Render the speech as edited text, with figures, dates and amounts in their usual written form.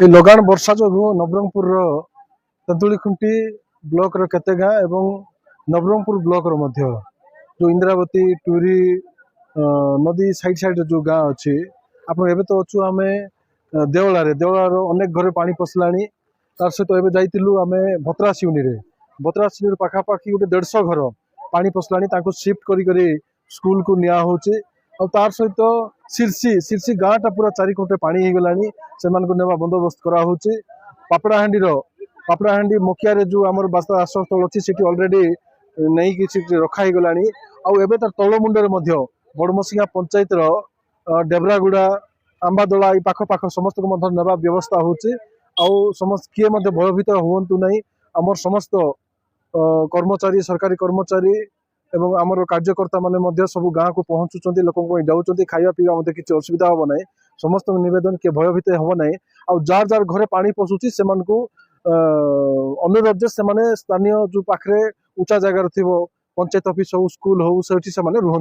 ये लगाण वर्षा जो नवरंगपुर तेंतुलीखुंटी ब्लॉक रो केते गाँ एवं नवरंगपुर ब्लॉक रो मध्य जो इंद्रावती टूरी नदी साइड साइड जो गाँ अच्छी आप एबे तो अच्छु आम देवलार अनेक घरे पानी पशलानी तार सहित एबे जाइतिलु आमे भद्रासिनी पाखापाखि गोटे 150 घर पानी पशलानी ताको शिफ्ट करी स्कूल को निया होचे और तार सहित सिरसी गाँ टा पूरा 4 कोटे पानी हो गलानी से नेबा बंदोबस्त करा होचे पापड़ाहांडी मोकिया रे जो आमर बास्ता आश्रय स्थल अच्छी सेठी ऑलरेडी नहीं कि रखा ही गलानी आउ एबे तार तल मुंडे मध्य बड़मसिंगा पंचायत रो डेबरागुड़ा आंबादोला ई पाख पाख समस्त को मध्य नेबा व्यवस्था होचे आउ समस्त किए मध्य भयभीत हुअंतु नहीं आमर समस्त कर्मचारी सरकारी कर्मचारी एवं आमर कार्यकर्ता माने मध्य सब गाँ को पहुँचुंट लोक जाऊँच खाଇବା पीवा मध्य किसी असुविधा हम ना समस्त निवेदन किए भयभीत हम ना आउ जार जार घरे पानी पशुची से अनुरोध से स्थानीय जो पाखे उचा जगार थी पंचायत ऑफिस हो स्कूल हो से रुहन।